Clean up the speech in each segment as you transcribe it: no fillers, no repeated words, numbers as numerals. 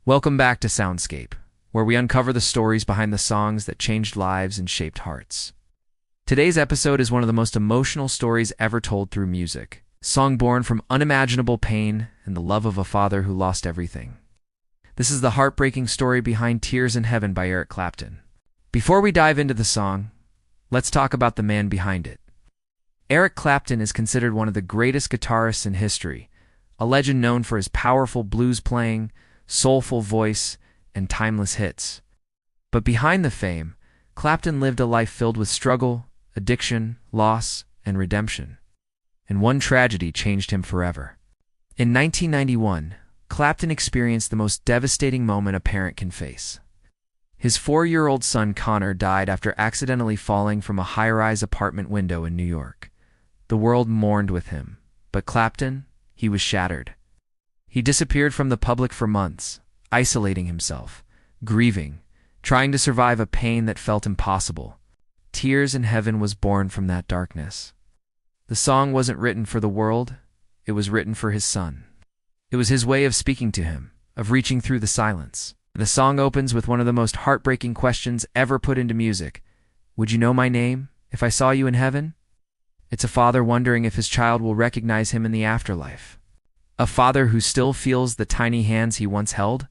Welcome back to Soundscape, where we uncover the stories behind the songs that changed lives and shaped hearts. Today's episode is one of the most emotional stories ever told through music, a song born from unimaginable pain and the love of a father who lost everything. This is the heartbreaking story behind Tears in Heaven by Eric Clapton. Before we dive into the song, let's talk about the man behind it. Eric Clapton is considered one of the greatest guitarists in history, a legend known for his powerful blues playing, soulful voice, and timeless hits. But behind the fame, Clapton lived a life filled with struggle, addiction, loss, and redemption. And one tragedy changed him forever. In 1991, Clapton experienced the most devastating moment a parent can face. His 4-year-old son Connor died after accidentally falling from a high-rise apartment window in New York. The world mourned with him, but Clapton, he was shattered. He disappeared from the public for months, isolating himself, grieving, trying to survive a pain that felt impossible. Tears in Heaven was born from that darkness. The song wasn't written for the world, it was written for his son. It was his way of speaking to him, of reaching through the silence. The song opens with one of the most heartbreaking questions ever put into music. Would you know my name if I saw you in heaven? It's a father wondering if his child will recognize him in the afterlife. A father who still feels the tiny hands he once held.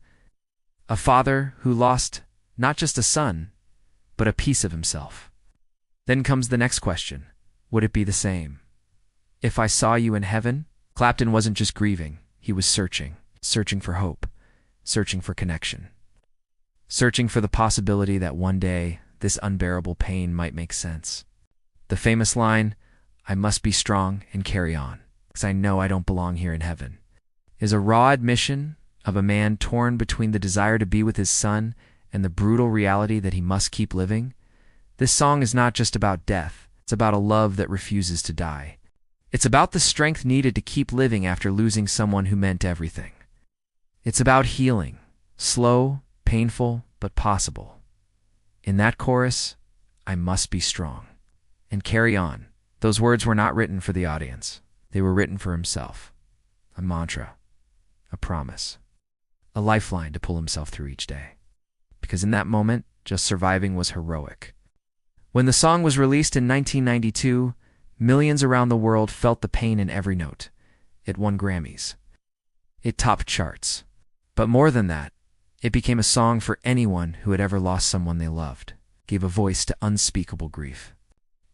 A father who lost not just a son, but a piece of himself. Then comes the next question. Would it be the same? If I saw you in heaven? Clapton wasn't just grieving. He was searching for hope, searching for connection, searching for the possibility that one day this unbearable pain might make sense. The famous line, "I must be strong and carry on, because I know I don't belong here in heaven," is a raw admission of a man torn between the desire to be with his son and the brutal reality that he must keep living. This song is not just about death, it's about a love that refuses to die. It's about the strength needed to keep living after losing someone who meant everything. It's about healing, slow, painful, but possible. In that chorus, "I must be strong and carry on," those words were not written for the audience. They were written for himself. A mantra, a promise, a lifeline to pull himself through each day. Because in that moment, just surviving was heroic. When the song was released in 1992, millions around the world felt the pain in every note. It won Grammys. It topped charts. But more than that, it became a song for anyone who had ever lost someone they loved, gave a voice to unspeakable grief.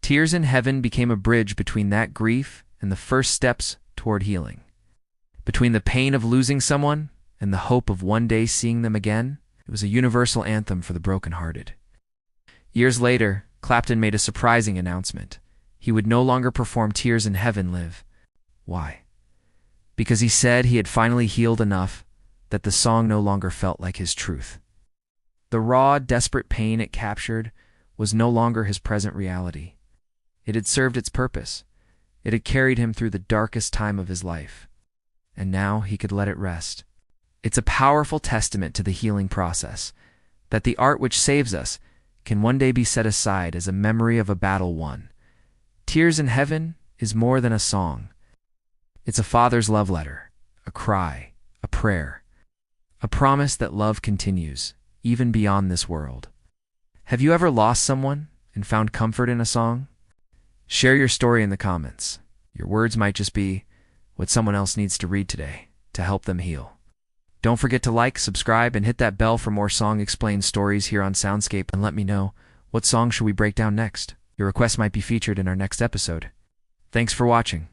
Tears in Heaven became a bridge between that grief and the first steps toward healing. Between the pain of losing someone and the hope of one day seeing them again, it was a universal anthem for the brokenhearted. Years later, Clapton made a surprising announcement. He would no longer perform Tears in Heaven live. Why? Because he said he had finally healed enough that the song no longer felt like his truth. The raw, desperate pain it captured was no longer his present reality. It had served its purpose. It had carried him through the darkest time of his life. And now he could let it rest. It's a powerful testament to the healing process, that the art which saves us can one day be set aside as a memory of a battle won. Tears in Heaven is more than a song. It's a father's love letter, a cry, a prayer, a promise that love continues, even beyond this world. Have you ever lost someone and found comfort in a song? Share your story in the comments. Your words might just be what someone else needs to read today to help them heal. Don't forget to like, subscribe, and hit that bell for more Song Explained stories here on Soundscape, and let me know, what song should we break down next? Your request might be featured in our next episode. Thanks for watching.